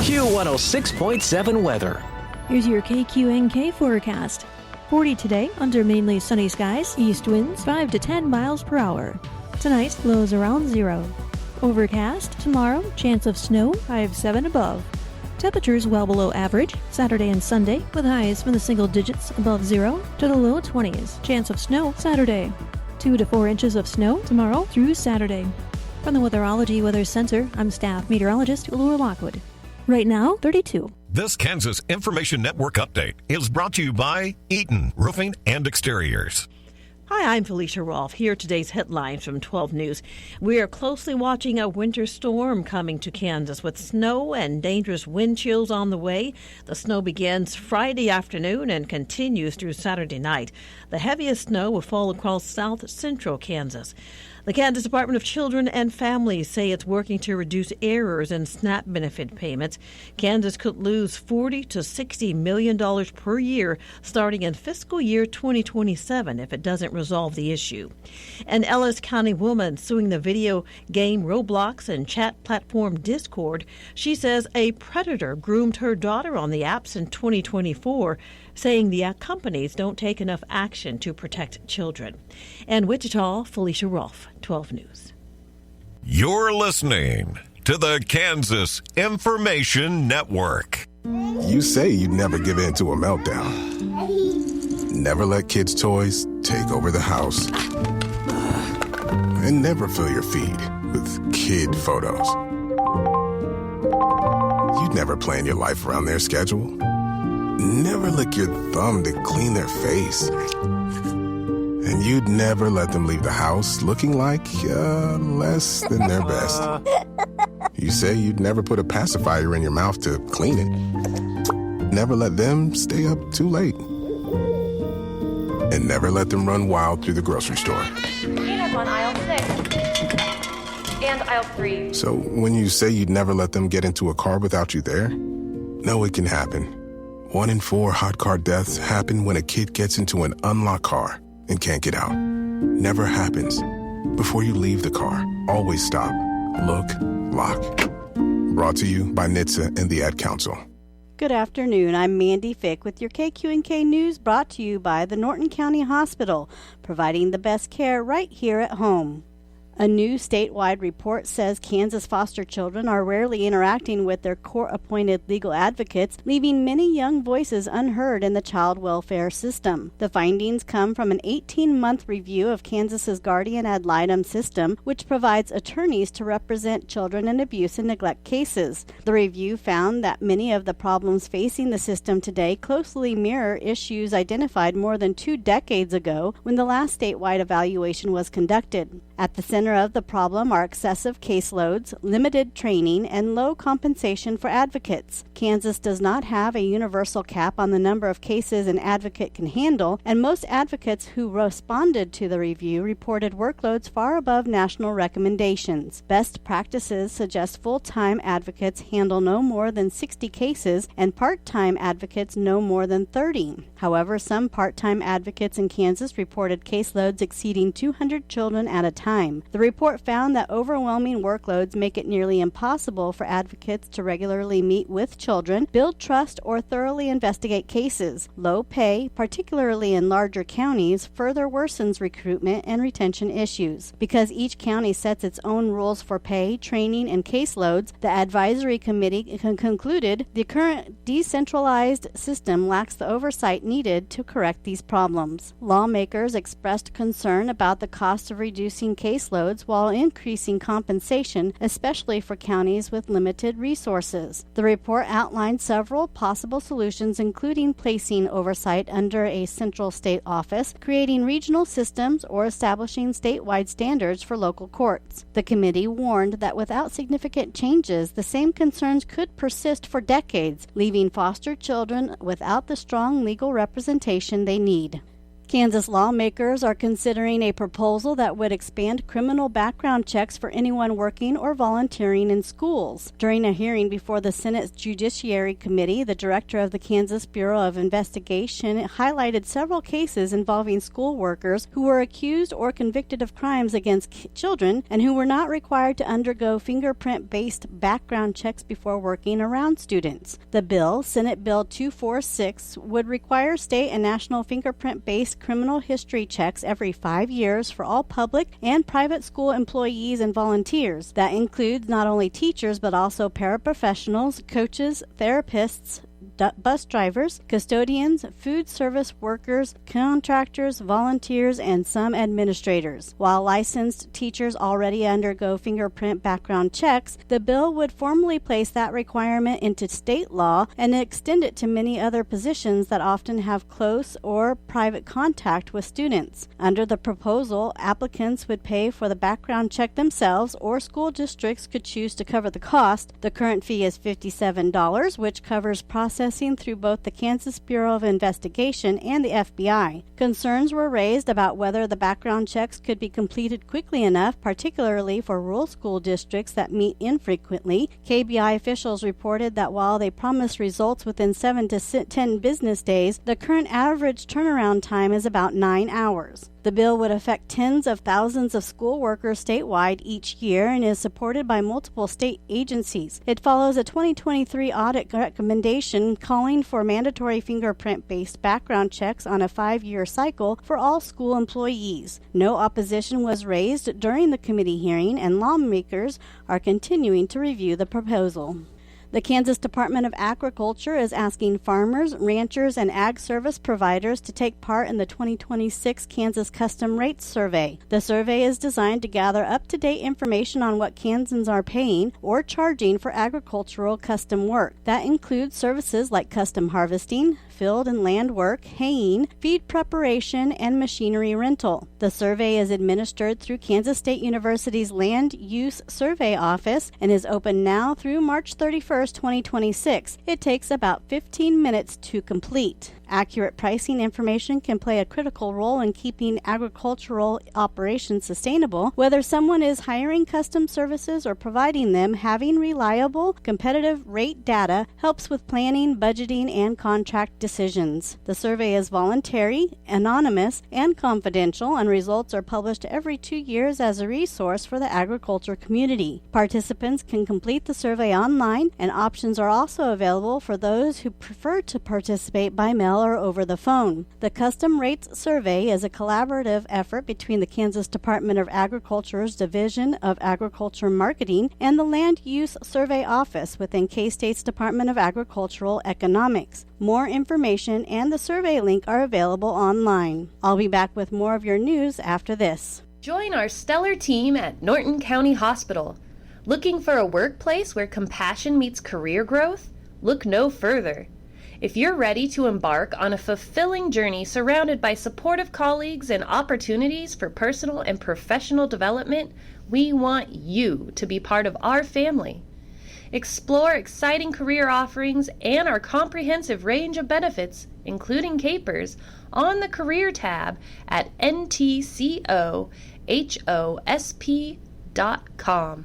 Q106.7 weather. Here's your KQNK forecast. 40 today, under mainly sunny skies, east winds 5 to 10 miles per hour. Tonight, lows around 0. Overcast, tomorrow, chance of snow 5-7 above. Temperatures well below average, Saturday and Sunday, with highs from the single digits above 0 to the low 20s. Chance of snow Saturday. 2 to 4 inches of snow tomorrow through Saturday. From the Weatherology Weather Center, I'm staff meteorologist Laura Lockwood. Right now, 32. This Kansas Information Network update is brought to you by Eaton Roofing and Exteriors. Hi, I'm Felicia Rolfe. Here are today's headlines from 12 News. We are closely watching a winter storm coming to Kansas with snow and dangerous wind chills on the way. The snow begins Friday afternoon and continues through Saturday night. The heaviest snow will fall across south central Kansas. The Kansas Department of Children and Families say it's working to reduce errors in SNAP benefit payments. Kansas could lose $40 to $60 million per year starting in fiscal year 2027 if it doesn't resolve the issue. An Ellis County woman suing the video game Roblox and chat platform Discord. She says a predator groomed her daughter on the apps in 2024, saying the companies don't take enough action to protect children. And Wichita, Felicia Rolfe, 12 News. You're listening to the Kansas Information Network. You say you'd never give in to a meltdown. Never let kids' toys take over the house. And never fill your feed with kid photos. You'd never plan your life around their schedule. Never lick your thumb to clean their face. And you'd never let them leave the house looking like less than their best. You say you'd never put a pacifier in your mouth to clean it. Never let them stay up too late. And never let them run wild through the grocery store. Peanuts on aisle 6 and aisle 3. So when you say you'd never let them get into a car without you there, no, it can happen. 1 in 4 hot car deaths happen when a kid gets into an unlocked car and can't get out. Never happens. Before you leave the car, always stop, look, lock. Brought to you by NHTSA and the Ad Council. Good afternoon. I'm Mandy Fick with your KQNK News, brought to you by the Norton County Hospital, providing the best care right here at home. A new statewide report says Kansas foster children are rarely interacting with their court-appointed legal advocates, leaving many young voices unheard in the child welfare system. The findings come from an 18-month review of Kansas's guardian ad litem system, which provides attorneys to represent children in abuse and neglect cases. The review found that many of the problems facing the system today closely mirror issues identified more than 2 decades ago when the last statewide evaluation was conducted. At the center of the problem are excessive caseloads, limited training, and low compensation for advocates. Kansas does not have a universal cap on the number of cases an advocate can handle, and most advocates who responded to the review reported workloads far above national recommendations. Best practices suggest full-time advocates handle no more than 60 cases and part-time advocates no more than 30. However, some part-time advocates in Kansas reported caseloads exceeding 200 children at a time. The report found that overwhelming workloads make it nearly impossible for advocates to regularly meet with children, build trust, or thoroughly investigate cases. Low pay, particularly in larger counties, further worsens recruitment and retention issues. Because each county sets its own rules for pay, training, and caseloads, the advisory committee concluded the current decentralized system lacks the oversight needed to correct these problems. Lawmakers expressed concern about the cost of reducing caseloads while increasing compensation, especially for counties with limited resources. The report outlined several possible solutions, including placing oversight under a central state office, creating regional systems, or establishing statewide standards for local courts. The committee warned that without significant changes, the same concerns could persist for decades, leaving foster children without the strong legal representation they need. Kansas lawmakers are considering a proposal that would expand criminal background checks for anyone working or volunteering in schools. During a hearing before the Senate Judiciary Committee, the director of the Kansas Bureau of Investigation highlighted several cases involving school workers who were accused or convicted of crimes against children and who were not required to undergo fingerprint-based background checks before working around students. The bill, Senate Bill 246, would require state and national fingerprint-based criminal history checks every 5 years for all public and private school employees and volunteers. That includes not only teachers but also paraprofessionals, coaches, therapists, bus drivers, custodians, food service workers, contractors, volunteers, and some administrators. While licensed teachers already undergo fingerprint background checks, the bill would formally place that requirement into state law and extend it to many other positions that often have close or private contact with students. Under the proposal, applicants would pay for the background check themselves, or school districts could choose to cover the cost. The current fee is $57, which covers processing through both the Kansas Bureau of Investigation and the FBI. Concerns were raised about whether the background checks could be completed quickly enough, particularly for rural school districts that meet infrequently. KBI officials reported that while they promise results within 7 to 10 business days, the current average turnaround time is about 9 hours. The bill would affect tens of thousands of school workers statewide each year and is supported by multiple state agencies. It follows a 2023 audit recommendation calling for mandatory fingerprint-based background checks on a 5-year cycle for all school employees. No opposition was raised during the committee hearing, and lawmakers are continuing to review the proposal. The Kansas Department of Agriculture is asking farmers, ranchers, and ag service providers to take part in the 2026 Kansas Custom Rates Survey. The survey is designed to gather up-to-date information on what Kansans are paying or charging for agricultural custom work. That includes services like custom harvesting, field and land work, haying, feed preparation, and machinery rental. The survey is administered through Kansas State University's Land Use Survey Office and is open now through March 31st, 2026. It takes about 15 minutes to complete. Accurate pricing information can play a critical role in keeping agricultural operations sustainable. Whether someone is hiring custom services or providing them, having reliable, competitive rate data helps with planning, budgeting, and contract decisions. The survey is voluntary, anonymous, and confidential, and results are published every 2 years as a resource for the agriculture community. Participants can complete the survey online, and options are also available for those who prefer to participate by mail or over the phone. The Custom Rates Survey is a collaborative effort between the Kansas Department of Agriculture's Division of Agriculture Marketing and the Land Use Survey Office within K-State's Department of Agricultural Economics. More information and the survey link are available online. I'll be back with more of your news after this. Join our stellar team at Norton County Hospital. Looking for a workplace where compassion meets career growth? Look no further. If you're ready to embark on a fulfilling journey surrounded by supportive colleagues and opportunities for personal and professional development, we want you to be part of our family. Explore exciting career offerings and our comprehensive range of benefits, including capers, on the Career tab at ntcohosp.com.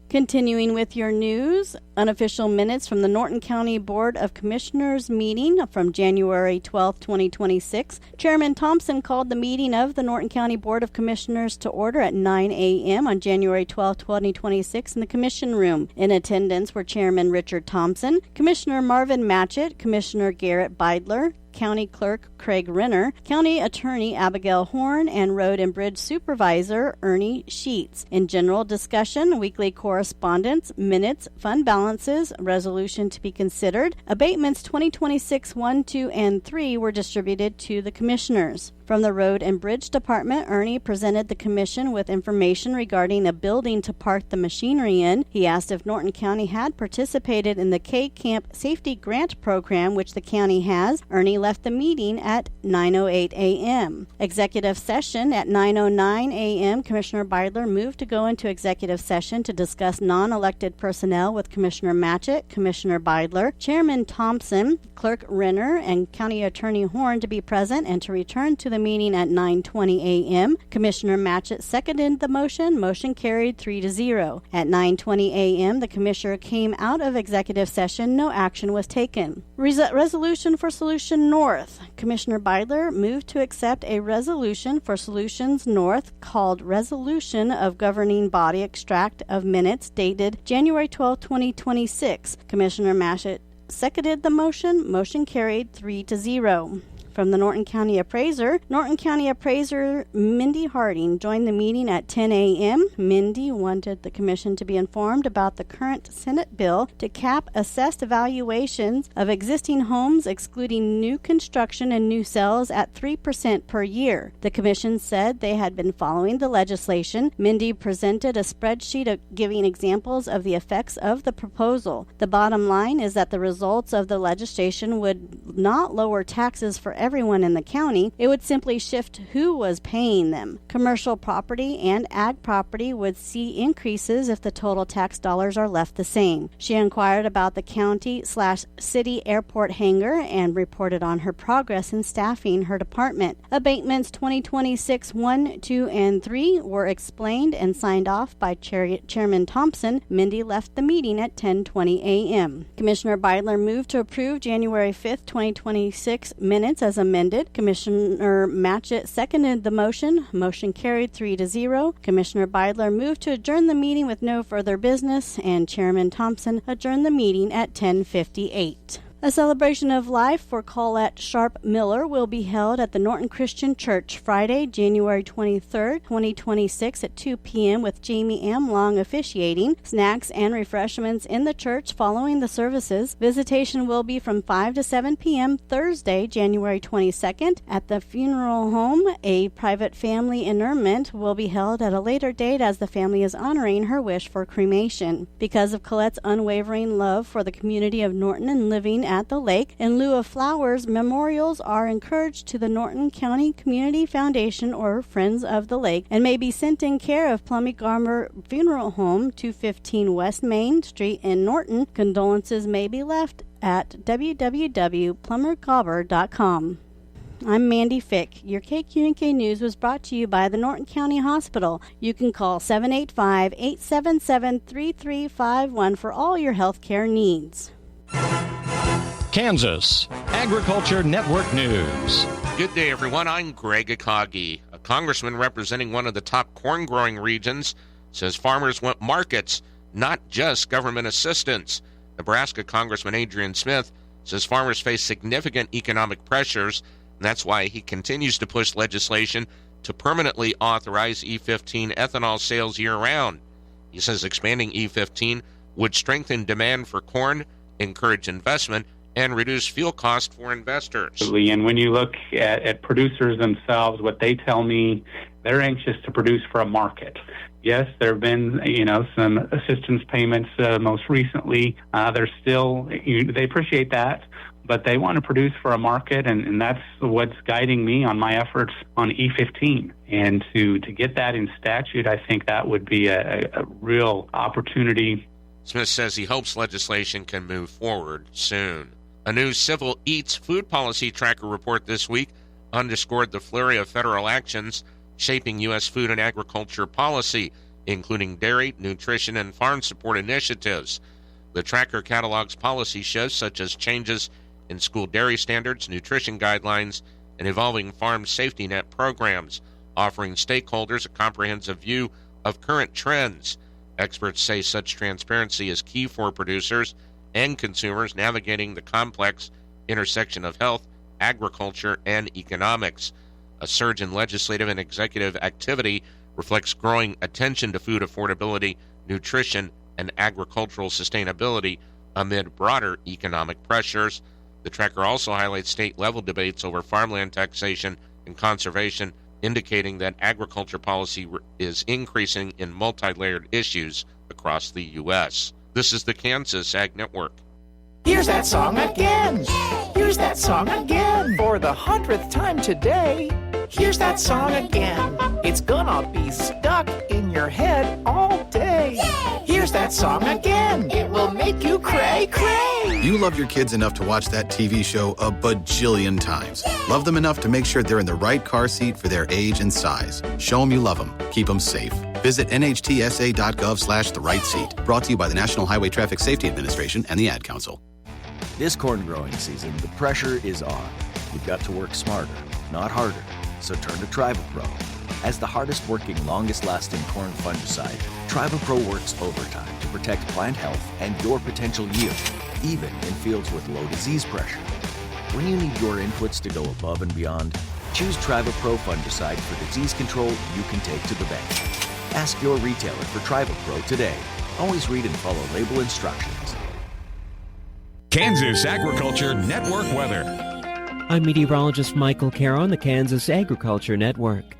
Continuing with your news, unofficial minutes from the Norton County Board of Commissioners meeting from January 12, 2026. Chairman Thompson called the meeting of the Norton County Board of Commissioners to order at 9 a.m. on January 12, 2026 in the Commission Room. In attendance were Chairman Richard Thompson, Commissioner Marvin Matchett, Commissioner Garrett Beidler, County Clerk Craig Renner, County Attorney Abigail Horn, and Road and Bridge Supervisor Ernie Sheets. In general discussion, weekly correspondence, minutes, fund balances, resolution to be considered, abatements 2026 1, 2, and 3 were distributed to the commissioners. From the Road and Bridge Department, Ernie presented the commission with information regarding a building to park the machinery in. He asked if Norton County had participated in the K-Camp Safety Grant Program, which the county has. Ernie left the meeting at 9:08 a.m. Executive session at 9:09 a.m. Commissioner Beidler moved to go into executive session to discuss non-elected personnel with Commissioner Matchett, Commissioner Beidler, Chairman Thompson, Clerk Renner, and County Attorney Horn to be present and to return to the meeting at 9:20 a.m. Commissioner Matchett seconded the motion. Motion carried 3-0. At 9:20 a.m., the commissioner came out of executive session. No action was taken. Resolution for Solution North. Commissioner Beidler moved to accept a resolution for Solutions North called Resolution of Governing Body Extract of Minutes dated January 12, 2026. Commissioner Matchett seconded the motion. Motion carried 3-0. From the Norton County Appraiser Mindy Harding joined the meeting at 10 a.m. Mindy wanted the commission to be informed about the current Senate bill to cap assessed valuations of existing homes, excluding new construction and new sales, at 3% per year. The commission said they had been following the legislation. Mindy presented a spreadsheet giving examples of the effects of the proposal. The bottom line is that the results of the legislation would not lower taxes for everyone in the county. It would simply shift who was paying them. Commercial property and ag property would see increases if the total tax dollars are left the same. She inquired about the county/city airport hangar and reported on her progress in staffing her department. Abatements 2026 1, 2, and 3 were explained and signed off by Chairman Thompson. Mindy left the meeting at 10:20 a.m. Commissioner Beidler moved to approve January 5th, 2026 minutes as amended. Commissioner Matchett seconded the motion. Motion carried 3-0. Commissioner Beidler moved to adjourn the meeting with no further business, and Chairman Thompson adjourned the meeting at 10:58. A celebration of life for Colette Sharp Miller will be held at the Norton Christian Church Friday, January 23rd, 2026 at 2 p.m. with Jamie M. Long officiating. Snacks and refreshments in the church following the services. Visitation will be from 5 to 7 p.m. Thursday, January 22nd. At the funeral home, a private family interment will be held at a later date as the family is honoring her wish for cremation. Because of Colette's unwavering love for the community of Norton and living at the lake, in lieu of flowers, memorials are encouraged to the Norton County Community Foundation or Friends of the Lake and may be sent in care of Plummy Garmer Funeral Home, 215 West Main Street in Norton. Condolences may be left at www.plummergarber.com. I'm Mandy Fick. Your KQNK News was brought to you by the Norton County Hospital. You can call 785-877-3351 for all your health care needs. Kansas Agriculture Network News. Good day, everyone. I'm Greg Akagi. A congressman representing one of the top corn-growing regions says farmers want markets, not just government assistance. Nebraska Congressman Adrian Smith says farmers face significant economic pressures, and that's why he continues to push legislation to permanently authorize E15 ethanol sales year-round. He says expanding E15 would strengthen demand for corn, encourage investment, and reduce fuel costs for investors. And when you look at producers themselves, what they tell me, they're anxious to produce for a market. Yes, there have been, some assistance payments most recently. They're still, they appreciate that, but they want to produce for a market, and that's what's guiding me on my efforts on E15. And to get that in statute, I think that would be a real opportunity. Smith says he hopes legislation can move forward soon. A new Civil Eats food policy tracker report this week underscored the flurry of federal actions shaping U.S. food and agriculture policy, including dairy, nutrition, and farm support initiatives. The tracker catalogs policy shifts such as changes in school dairy standards, nutrition guidelines, and evolving farm safety net programs, offering stakeholders a comprehensive view of current trends. Experts say such transparency is key for producers and consumers navigating the complex intersection of health, agriculture, and economics. A surge in legislative and executive activity reflects growing attention to food affordability, nutrition, and agricultural sustainability amid broader economic pressures. The tracker also highlights state-level debates over farmland taxation and conservation, indicating that agriculture policy is increasing in multi-layered issues across the U.S. This is the Kansas Ag Network. Here's that song again. Here's that song again. For the 100th time today. Here's that song again. It's gonna be stuck in your head all day. Yay! Here's that song again. It will make you cray, cray. You love your kids enough to watch that TV show a bajillion times. Yay! Love them enough to make sure they're in the right car seat for their age and size. Show them you love them. Keep them safe. Visit nhtsa.gov/the-right-seat. Brought to you by the National Highway Traffic Safety Administration and the Ad Council. This corn growing season, the pressure is on. You've got to work smarter, not harder. So turn to Tribal Pro. As the hardest working, longest lasting corn fungicide, Tribal Pro works overtime to protect plant health and your potential yield, even in fields with low disease pressure. When you need your inputs to go above and beyond, choose Tribal Pro fungicide for disease control you can take to the bank. Ask your retailer for Tribal Pro today. Always read and follow label instructions. Kansas Agriculture Network weather. I'm meteorologist Michael Caro on the Kansas Agriculture Network.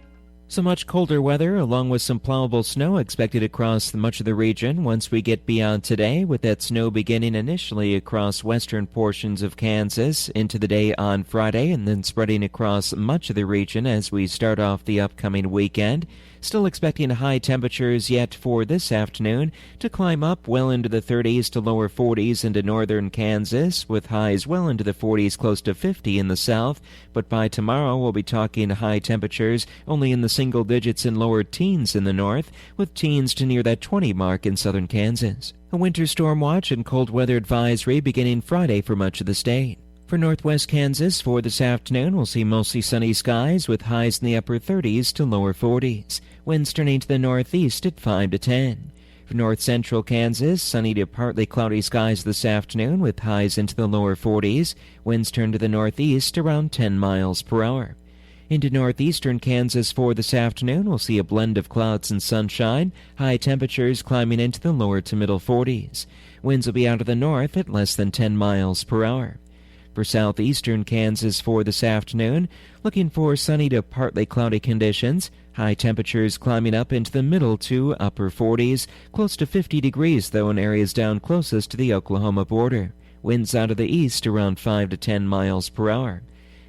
So much colder weather, along with some plowable snow expected across much of the region once we get beyond today, with that snow beginning initially across western portions of Kansas into the day on Friday and then spreading across much of the region as we start off the upcoming weekend. Still expecting high temperatures yet for this afternoon to climb up well into the 30s to lower 40s into northern Kansas, with highs well into the 40s close to 50 in the south. But by tomorrow we'll be talking high temperatures only in the single digits and lower teens in the north, with teens to near that 20 mark in southern Kansas. A winter storm watch and cold weather advisory beginning Friday for much of the state. For northwest Kansas for this afternoon, we'll see mostly sunny skies with highs in the upper 30s to lower 40s. Winds turning to the northeast at 5 to 10. For north central Kansas, sunny to partly cloudy skies this afternoon with highs into the lower 40s. Winds turn to the northeast around 10 miles per hour. Into northeastern Kansas for this afternoon, we'll see a blend of clouds and sunshine. High temperatures climbing into the lower to middle 40s. Winds will be out of the north at less than 10 miles per hour. For southeastern Kansas for this afternoon, looking for sunny to partly cloudy conditions. High temperatures climbing up into the middle to upper 40s, close to 50 degrees though in areas down closest to the Oklahoma border. Winds out of the east around 5 to 10 miles per hour.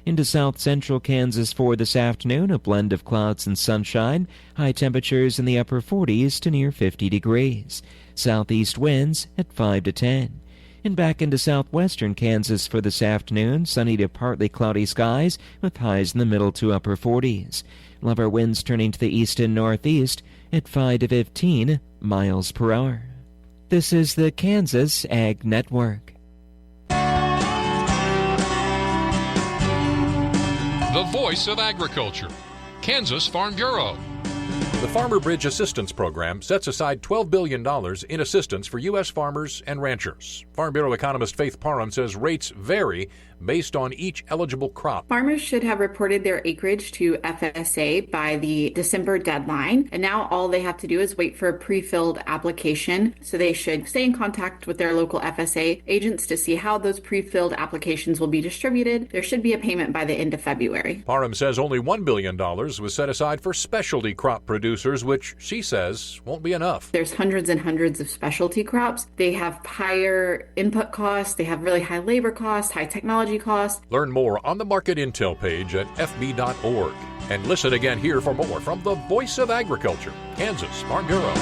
Into south central Kansas for this afternoon, a blend of clouds and sunshine. High temperatures in the upper 40s to near 50 degrees. Southeast winds at 5 to 10. And back into southwestern Kansas for this afternoon, sunny to partly cloudy skies with highs in the middle to upper 40s. Lower winds turning to the east and northeast at 5 to 15 miles per hour. This is the Kansas Ag Network. The voice of agriculture, Kansas Farm Bureau. The Farmer Bridge Assistance Program sets aside $12 billion in assistance for U.S. farmers and ranchers. Farm Bureau economist Faith Parham says rates vary based on each eligible crop. Farmers should have reported their acreage to FSA by the December deadline, and now all they have to do is wait for a pre-filled application. So they should stay in contact with their local FSA agents to see how those pre-filled applications will be distributed. There should be a payment by the end of February. Parham says only $1 billion was set aside for specialty crop producers, which she says won't be enough. There's hundreds and hundreds of specialty crops. They have higher input costs, they have really high labor costs, high technology costs. Learn more on the Market Intel page at fb.org. And listen again here for more from the Voice of Agriculture, Kansas Farm Bureau.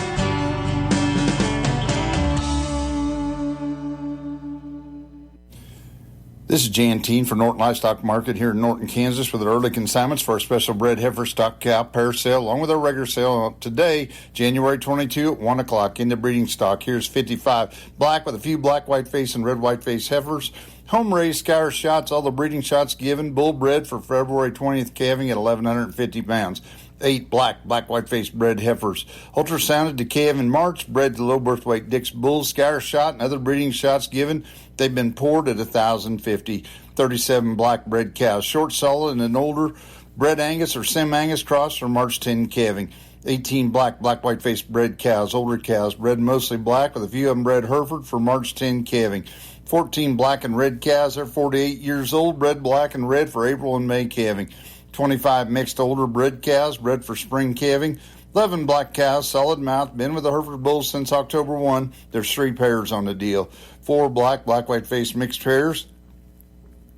This is Jan Teen for Norton Livestock Market here in Norton, Kansas with our early consignments for our special bred heifer stock cow pair sale along with our regular sale today, January 22 at 1 o'clock in the breeding stock. Here's 55 black with a few black white face and red white face heifers. Home raised scour shots, all the breeding shots given, bull bred for February 20th calving at 1,150 pounds. 8 black white face bred heifers. Ultrasounded to calve in March, bred to low birth weight Dick's bulls, scour shot and other breeding shots given. They've been poured at 1,050. 37 black bred cows, short solid and an older bred Angus or Sem-Angus cross for March 10 calving. 18 black white face bred cows, older cows, bred mostly black with a few of them bred Hereford for March 10 calving. 14 black and red cows, they're 48 years old, bred black and red for April and May calving. 25 mixed older bred cows, bred for spring calving. 11 black cows, solid mouth, been with the Hereford bulls since October 1. There's 3 pairs on the deal. 4 black white face mixed pairs.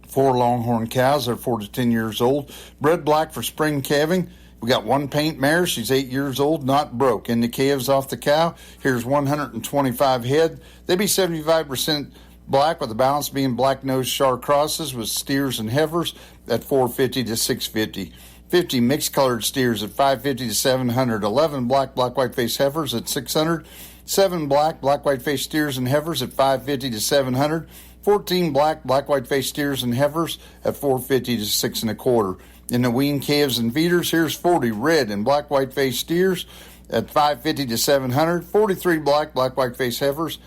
4 longhorn cows, they're 4 to 10 years old, bred black for spring calving. We got one paint mare. She's 8 years old, not broke. And the calves off the cow. Here's 125 head. They be 75% black, with the balance being black-nosed Char crosses with steers and heifers at $450 to $650. 50 mixed-colored steers at $550 to $700. 11 black-white-faced heifers at $600. 7 black-white-faced steers and heifers at $550 to $700. 14 black-white-faced steers and heifers at $450 to $625. In the wean calves and feeders, here's 40 red and black-white-faced steers at $550 to $700. 43 black-white-faced heifers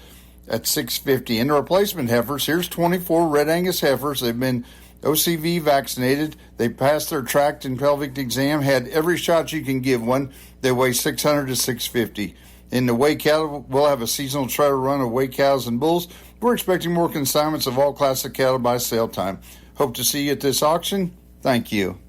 at $650. In the replacement heifers, here's 24 red Angus heifers. They've been OCV vaccinated. They passed their tract and pelvic exam, had every shot you can give one. They weigh 600 to 650. In the weigh cattle, we'll have a seasonal trial run of weigh cows and bulls. We're expecting more consignments of all classic cattle by sale time. Hope to see you at this auction. Thank you.